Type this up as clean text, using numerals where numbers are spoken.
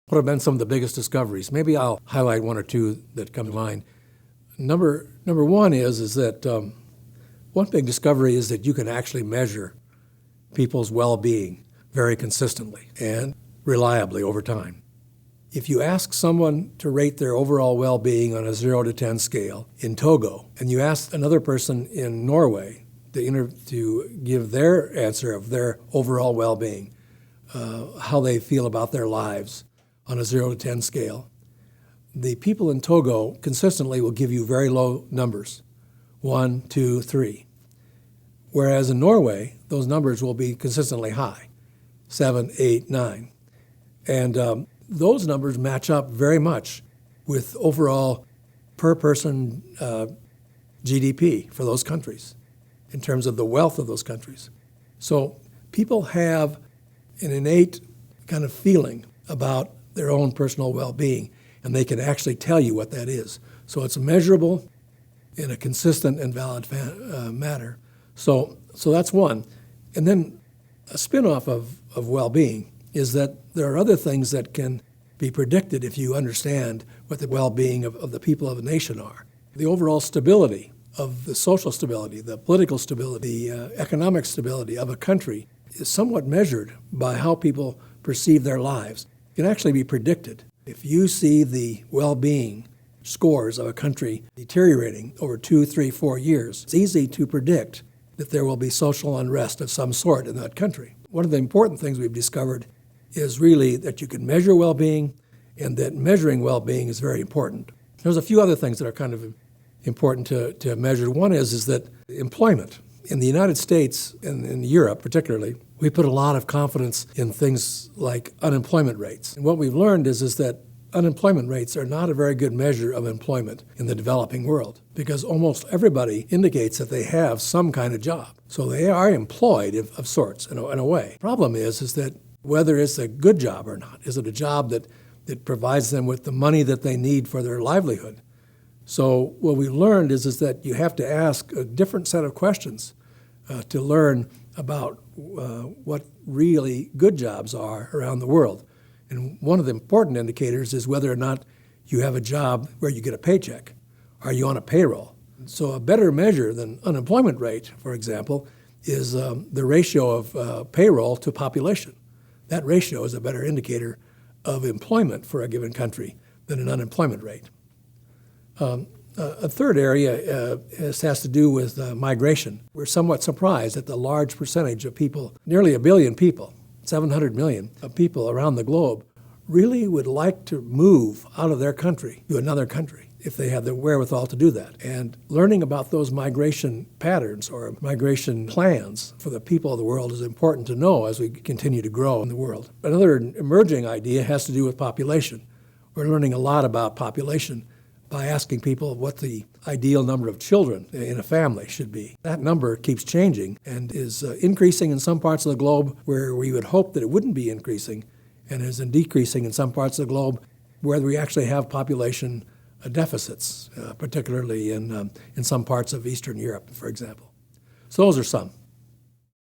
What have been some of the biggest discoveries? Maybe I'll highlight one or two that come to mind. Number one is that one big discovery is that you can actually measure people's well-being very consistently and reliably over time. If you ask someone to rate their overall well-being on a 0 to 10 scale in Togo, and you ask another person in Norway to give their answer of their overall well-being, how they feel about their lives on a 0 to 10 scale, the people in Togo consistently will give you very low numbers, 1, 2, 3. Whereas in Norway, those numbers will be consistently high, 7, 8, 9. And those numbers match up very much with overall per person GDP for those countries in terms of the wealth of those countries. So people have an innate kind of feeling about their own personal well-being, and they can actually tell you what that is. So it's measurable in a consistent and valid manner. So that's one. And then a spin-off of well-being is that there are other things that can be predicted if you understand what the well-being of the people of a nation are. The overall stability of the social stability, the political stability, economic stability of a country is somewhat measured by how people perceive their lives. It can actually be predicted. If you see the well-being scores of a country deteriorating over 2, 3, 4 years, it's easy to predict that there will be social unrest of some sort in that country. One of the important things we've discovered is really that you can measure well-being, and that measuring well-being is very important. There's a few other things that are kind of important to measure. One is that employment. In the United States and in Europe particularly, we put a lot of confidence in things like unemployment rates. And what we've learned is that unemployment rates are not a very good measure of employment in the developing world, because almost everybody indicates that they have some kind of job. So they are employed of sorts in a way. The problem is that whether it's a good job or not, is it a job that provides them with the money that they need for their livelihood? So what we learned is that you have to ask a different set of questions to learn about what really good jobs are around the world. And one of the important indicators is whether or not you have a job where you get a paycheck. Are you on a payroll? So a better measure than unemployment rate, for example, is the ratio of payroll to population. That ratio is a better indicator of employment for a given country than an unemployment rate. A third area has to do with migration. We're somewhat surprised at the large percentage of people, nearly 1 billion people, 700 million of people around the globe, really would like to move out of their country to another country if they have the wherewithal to do that. And learning about those migration patterns or migration plans for the people of the world is important to know as we continue to grow in the world. Another emerging idea has to do with population. We're learning a lot about population by asking people what the ideal number of children in a family should be. That number keeps changing and is increasing in some parts of the globe where we would hope that it wouldn't be increasing, and is decreasing in some parts of the globe where we actually have population deficits, particularly in some parts of Eastern Europe, for example. So those are some.